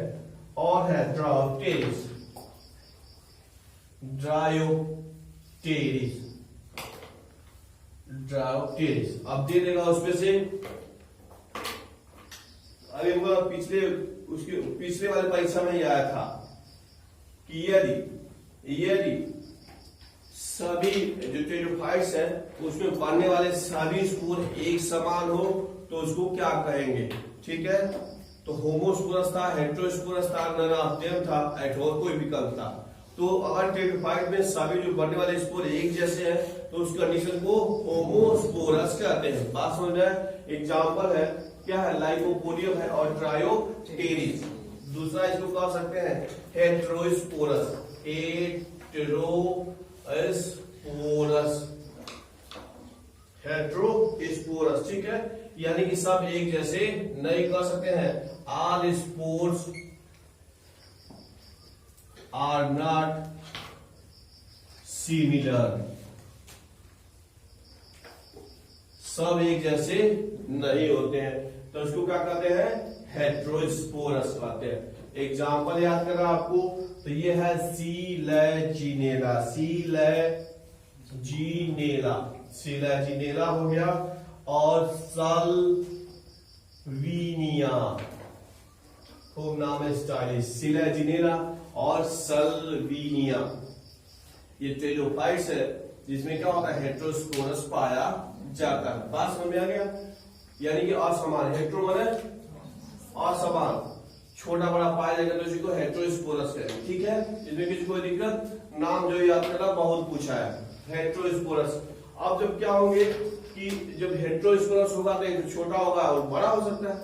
A: और है ड्रायोप्टेरिस, ड्रायोप्टेरिस, ड्रायोप्टेरिस। अब दे देगा उसमें से, अभी पिछले वाले परीक्षा में ही आया था कि यदि सभी जो टेरिडोफाइट्स है उसमें बनने वाले सभी स्पोर एक समान हो तो उसको क्या कहेंगे, ठीक है। तो होमोस्पोरस था, हेटेरोस्पोरस था, नन ऑफ देम था, और कोई विकल्प था। तो अगर टेरिडोफाइट में सभी जो बनने वाले स्पोर एक जैसे हैं तो उस कंडीशन को होमोस्पोरस कहते हैं। बात समझ में? एग्जाम्पल है क्या है, लाइकोपोडियम है और ड्रायोप्टेरिस। दूसरा इसको कह सकते हैं हेटेरोस्पोरस, हेटेरोस्पोरस, ठीक है। यानी कि सब एक जैसे नहीं कह सकते हैं, all spores are not similar, सब एक जैसे नहीं होते हैं, तो उसको क्या कहते हैं, हेटेरोस्पोरस कहते हैं। एग्जाम्पल याद करना आपको, तो ये है सीलेजिनेला, सीलेजिनेला हो गया, और सल्वीनिया, खूब नाम है स्टाइलिश, सीलेजिनेला और सल्वीनिया। ये टेरिडोफाइट्स है जिसमें क्या होता है, हेटेरोस्पोरस पाया जाता है। बात समझ में आ गया? यानी कि असमान, हेटेरो माने असमान, छोटा बड़ा पाया जाएगा तो इसी को हेटेरोस्पोरस कहेंगे, ठीक है। इसमें किसी कोई दिक्कत, नाम जो याद करना बहुत पूछा है, हेटेरोस्पोरस। अब जब क्या होंगे कि जब हेटेरोस्पोरस होगा तो एक छोटा होगा और बड़ा हो सकता है,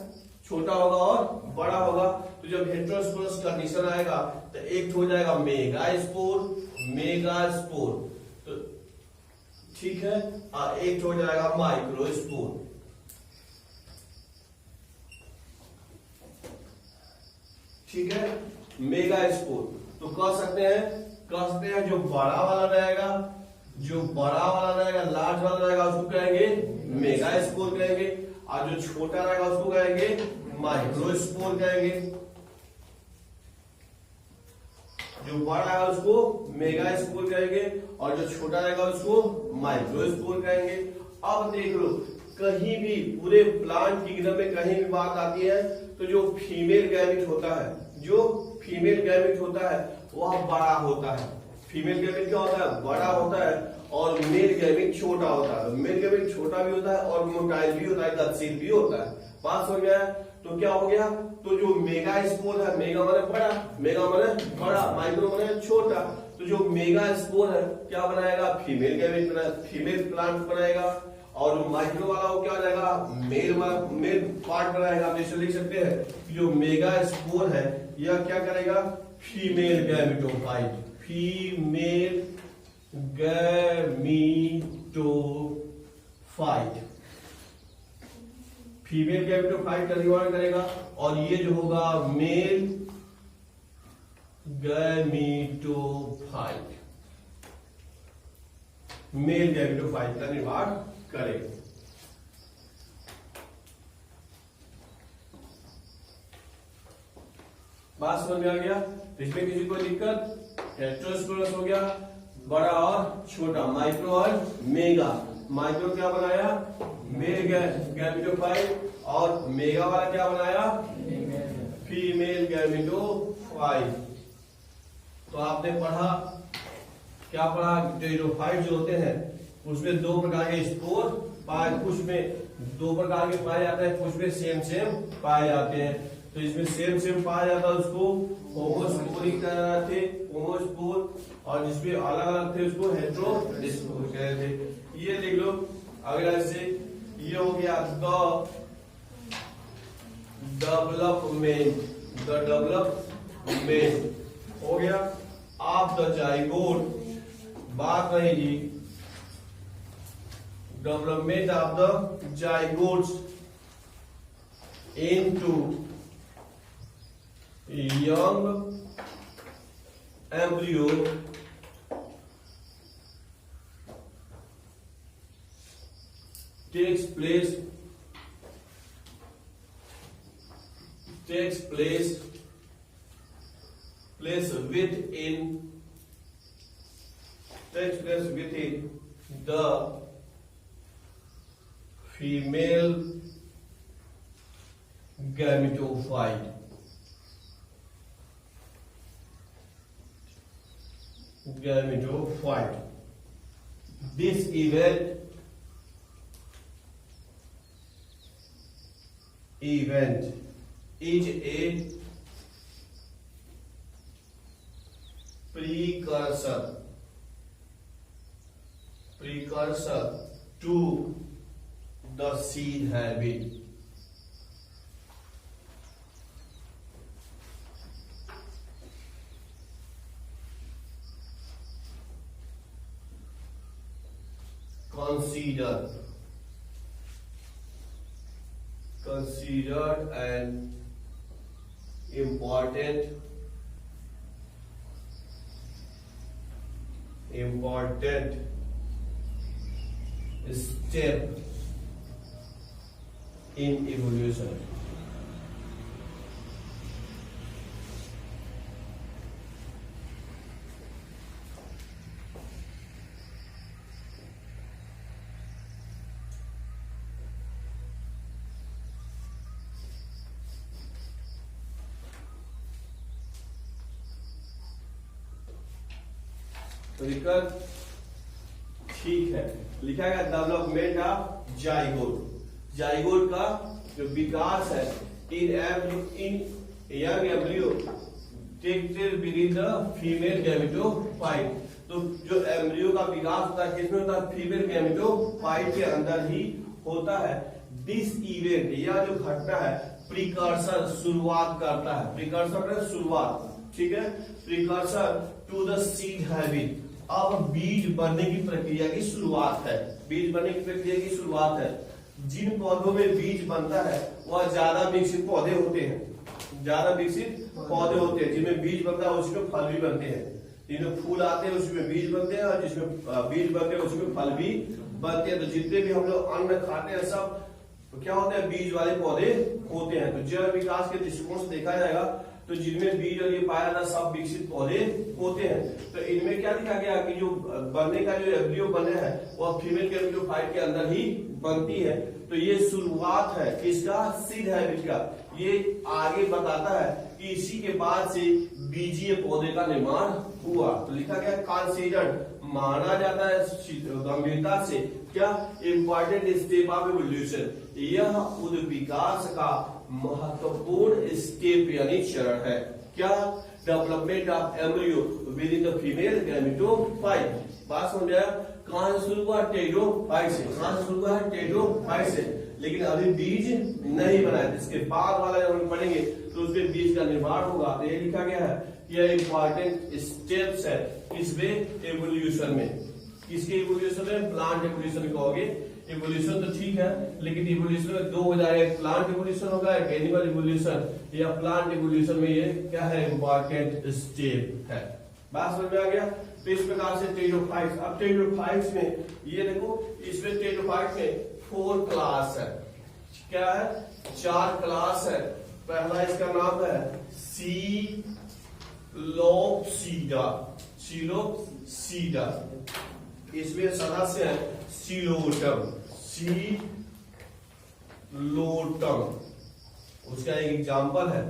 A: छोटा होगा और बड़ा होगा। तो जब हेटेरोस्पोरस कंडीशन आएगा तो एक हो जाएगा मेगास्पोर, तो ठीक है, एक हो जाएगा माइक्रोस्पोर। ठीक है, मेगास्पोर। तो कह सकते हैं जो बड़ा वाला रहेगा, लार्ज वाला रहेगा उसको कहेंगे मेगास्पोर कहेंगे, और जो छोटा रहेगा उसको कहेंगे माइक्रोस्पोर कहेंगे। जो बड़ा है उसको मेगास्पोर कहेंगे और जो छोटा रहेगा उसको माइक्रोस्पोर कहेंगे। अब देख लो, कहीं भी पूरे प्लांट किंगडम में कहीं भी बात आती है तो जो फीमेल गैमेट होता है वह बड़ा होता है। फीमेल गैमेट क्या होता है, बड़ा होता है, और मेल गैमेट छोटा होता है। मेल गैमेट छोटा भी होता है और मोटाइल भी होता है, गतिशील भी होता है। बात समझ गया? तो क्या हो गया, तो जो मेगास्पोर है, मेगा माने बड़ा, माइक्रो माने छोटा, तो जो मेगास्पोर है क्या बनाएगा, फीमेल गैमेट फीमेल प्लांट बनाएगा, और जो माइक्रो वाला वो क्या बनाएगा, मेल पार्ट बनाएगा। आप जैसे लिख सकते हैं जो मेगास्पोर है यह क्या करेगा, फीमेल गैमेटोफाइट, फीमेल गैमेटोफाइट का निर्माण करेगा, और ये जो होगा मेल गैमेटोफाइट का निर्माण करेगा। बात समझ में आ गया? इसमें किसी को दिक्कत, हेटेरोस्पोरस हो गया, बड़ा और छोटा, माइक्रो और मेगा। माइक्रो क्या बनाया, मेल गैमेटोफाइट, और मेगा वाला क्या बनाया, फीमेल गैमेटोफाइट। तो आपने पढ़ा, क्या पढ़ा, टेरिडोफाइट जो होते हैं उसमें दो प्रकार के स्पोर पाए, कुछ में दो प्रकार के पाए जाते हैं, कुछ में सेम पाए जाते हैं। तो इसमें सेम पाया जाता है उसको होमोस्पोरिक कहते थे, होमोस्पोर, और जिसमें अलग अलग थे उसको हेटेरोस्पोर कहते थे। ये देख लो, अगला से ये हो गया द डेवलपमेंट हो गया ऑफ द जाइगोट। बात रही जी development of the zygotes into young embryo takes place takes place within the female gametophyte. This event is a precursor to the seed habit. Considered an important step in evolution. तो दिक्कत ठीक है, लिखा गया डेवलपमेंट ऑफ जाइगोट का जो विकास है in young embryo take place within the female gametophyte. तो जो एम्ब्रियो का विकास होता है किसमें होता है? फीमेल गैमेटोफाइट के अंदर ही होता है। दिस इवेंट यह जो घटना है प्रिकर्सर शुरुआत करता है, प्रिकर्सर शुरुआत, ठीक है, precursor to the seed habit. अब बीज बनने की प्रक्रिया की शुरुआत है, बीज बनने की प्रक्रिया की शुरुआत है। जिन पौधों में बीज बनता है वह ज्यादा विकसित पौधे होते हैं, ज्यादा विकसित पौधे होते हैं। जिनमें बीज बनता है उसमें फल भी बनते हैं, जिनमें फूल आते हैं उसमें बीज बनते हैं, और जिसमें बीज बनते हैं उसमें फल भी बनते हैं। तो जितने भी हम लोग अन्न खाते हैं सब तो क्या होते हैं? बीज वाले पौधे होते हैं। तो जैव विकास के दृष्टिकोण से देखा जाएगा तो जिनमें बीज और ये पाया जाता सब विकसित पौधे होते हैं। तो इनमें क्या दिखा गया कि जो बनने का जो एम्ब्रियो बने है वह फीमेल के एम्ब्रियोफाइट के अंदर ही बनती है। तो ये शुरुआत है किसका? सीड हैबिट का। ये आगे बताता है कि इसी के बाद से बीजीय पौधे का निर्माण हुआ। तो लिखा गया कंसीडर्ड, माना जाता है गंभीरता से क्या? इंपॉर्टेंट स्टेप ऑफ एवोल्यूशन, यह उद विकास का महत्वपूर्ण स्टेप यानी चरण है। क्या? Development of embryo with in the female gametophyte. बात समझ आया? कहां से शुरू हुआ? टेरिडोफाइट से। कहां से शुरू हुआ है? टेरिडोफाइट से। लेकिन अभी बीज नहीं बना है, इसके बाद वाला जब हम पढ़ेंगे तो उसमें बीज का निर्माण होगा। तो ये लिखा गया है कि यह इंपॉर्टेंट स्टेप्स है इसमें एवोल्यूशन में। किसके एवोल्यूशन में? प्लांट एवोल्यूशन कहोगे। इवोल्यूशन तो ठीक है, लेकिन इवोल्यूशन में दो हो जाएगा, एक प्लांट इवोल्यूशन होगा, एक एनिमल इवोल्यूशन। या प्लांट इवोल्यूशन में ये क्या है? इंपॉर्टेंट स्टेप है। बात समझ में आ गया? तो इस प्रकार से टेरिडोफाइट्स। अब टेरिडोफाइट्स में ये देखो, इसमें टेरिडोफाइट्स में 4 क्लास है। क्या है? 4 क्लास है। पहला इसका नाम है सीलोपसीडा। सीलोपसीडा। इसमें सदस्य है सीलोटम। सीलोटम उसका एक एग्जाम्पल है।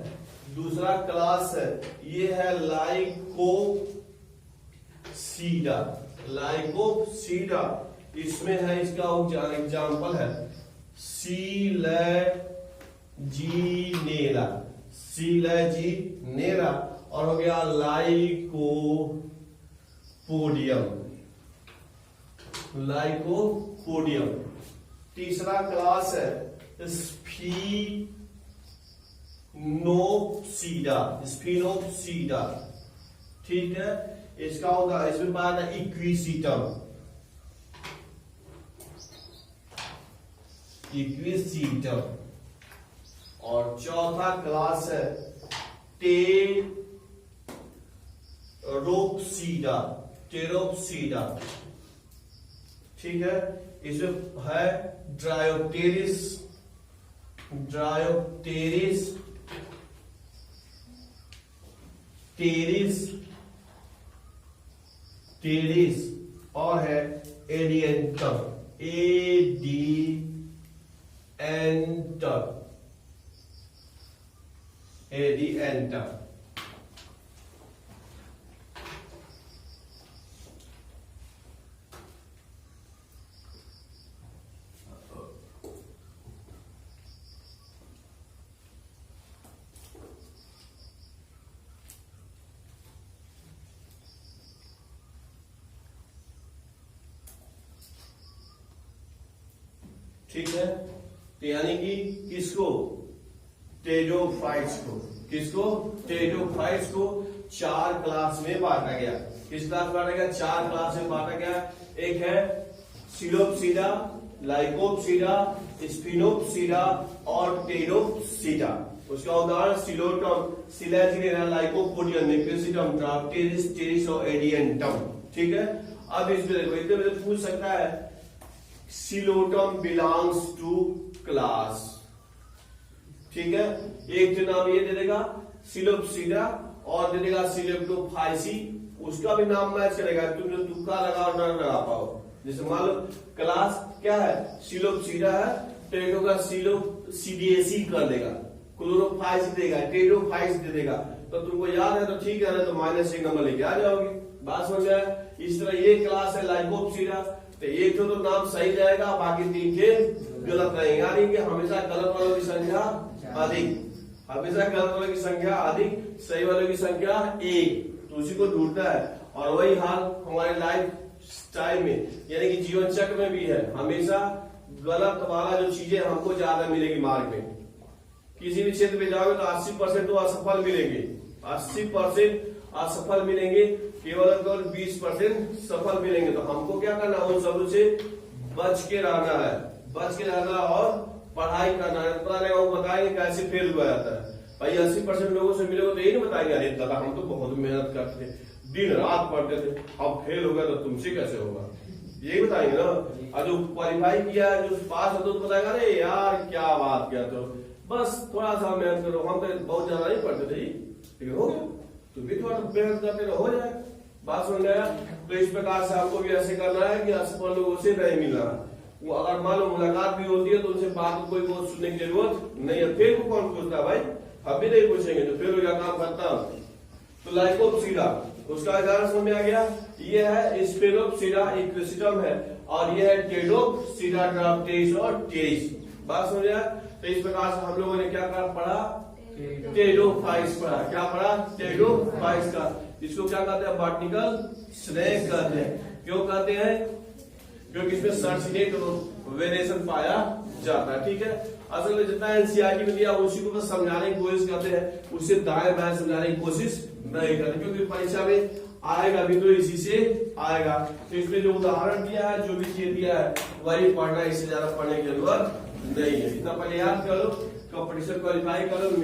A: दूसरा क्लास है ये है लाइकोपसीडा। लाइकोपसीडा इसमें है, इसका एग्जाम्पल है सीलैजिनेला। सीलैजिनेला। और हो गया लाइकोपोडियम। लाइकोपोडियम। तीसरा क्लास है स्फिनोप्सीडा। स्फिनोप्सीडा, ठीक है। इसका होगा, इसमें पाया था इक्विसिटम। इक्विसिटम। और चौथा क्लास है टेरोप्सीडा। टेरोप्सीडा, ठीक है। इसमें है ड्रायोप्टेरिस। ड्रायोप्टेरिस टेरिस, टेरिस, और है एडिएंटम, एडिएंटम, एडिएंटम। ठीक है, तो यानी कि किसको, टेरिडोफाइट्स को, किसको, टेरिडोफाइट्स को 4 क्लास में बांटा गया। किस क्लास में बांटा गया? 4 क्लास में बांटा गया। एक है सिलोप्सिडा, लाइकोप्सिडा, स्फिनोप्सिडा और टेरिडोप्सिडा। उसका उदाहरण सिलोटम, सिलेजिनेरा, लाइकोपोडियम, निक्लेसिडम, ड्राफ्टेरिस, टेरिस और एडिएंटम। ठीक है, अब इसमें देखो, इतने में पूछ सकता है सिलोटम बिलोंग्स टू क्लास। ठीक है, एक जो नाम ये दे देगा सिलोप्सिडा और दे देगा सिलेप्टोफाइसी, उसका भी नाम मैच करेगा। तुम जो तुक्का लगाओ ना लगा पाओ। जैसे मान लो क्लास क्या है, सिलोप्सिडा है, टेरिडो का सिलोसिडिएसी कर देगा, क्लोरोफाइस देगा, टेरिडोफाइस दे देगा। तो तुमको याद है तो ठीक है, तो -1 नंबर लेके आ जाओगे। बात समझ में आया? इस तरह ये क्लास है लाइकोप्सिडा, तो एक तो नाम सही जाएगा, बाकी 3 के गलत रहेंगे। यानी कि हमेशा गलत वालों की संख्या अधिक, हमेशा गलत वालों की संख्या अधिक, सही वालों की संख्या 1, तो उसी को ढूंढता है। और वही हाल हमारे लाइफ स्टाइल में, यानी कि जीवन चक्र में भी है। हमेशा गलत वाला जो चीजें हमको ज्यादा मिलेगी मार्ग में। किसी भी क्षेत्र में जाओगे तो 80% तो असफल मिलेंगे, 80% असफल मिलेंगे, केवल 20% सफल मिलेंगे। तो हमको क्या करना है, उन सब से बच के रहना है, बच के रहना और पढ़ाई करना है। पता नहीं वो बताएंगे कैसे फेल हुआ जाता है। भाई 80% लोगों से मिलोगे तो यही नहीं बताएंगे, अरे दादा हम तो बहुत मेहनत करते थे, दिन रात पढ़ते थे, अब फेल हो गया तो तुमसे कैसे होगा, यही बताएंगे ना। और जो क्वालिफाई किया, जो पास होता तो बताएगा अरे यार क्या बात किया, तो बस थोड़ा सा मेहनत करो, हम तो बहुत ज्यादा नहीं पढ़ते थे जी, हो गया, तुम भी थोड़ा मेहनत करते हो जाएगा। बात सुन गया? तो इस प्रकार से आपको भी ऐसे करना है कि असफल लोगों से नहीं मिलना। वो अगर मान लो मुलाकात भी होती है तो उनसे बात कोई बहुत सुनने की जरूरत नहीं है। फेल को कौन पूछता है भाई, हम भी नहीं पूछेंगे, तो फेल हो गया काम करता हूं। तो लाइकोप्सिडा, उसका उदाहरण समझ में आ गया। ये है स्फिनोप्सिडा, एक क्रिस्टम है, और ये है टेरिडोप्सिडा, ड्राफ्टेरिस और टेरिस। बात समझ आया? तो इस प्रकार से हम लोगों ने क्या पढ़ा, टेरिडोफाइट्स पढ़ा। क्या पढ़ा? टेरिडोफाइट्स का। इसको क्या कहते हैं, बॉटनिकल स्नेक कहते हैं। क्यों कहते हैं? क्योंकि इसमें सर्चिनेट वेरिएशन पाया जाता है। ठीक है, असल में जितना एनसीईआरटी में दिया उसी को बस समझाने की कोशिश करते हैं, उससे दाएं बाएं समझाने की कोशिश नहीं करते, क्योंकि परीक्षा में आएगा भी तो इसी से आएगा। तो इसमें जो उदाहरण दिया है, जो भी चीज दिया है वही पढ़ना, इससे ज्यादा पढ़ने की जरूरत नहीं है। इतना पहले याद कर लो, कंपटीशन क्वालिफाई कर लो।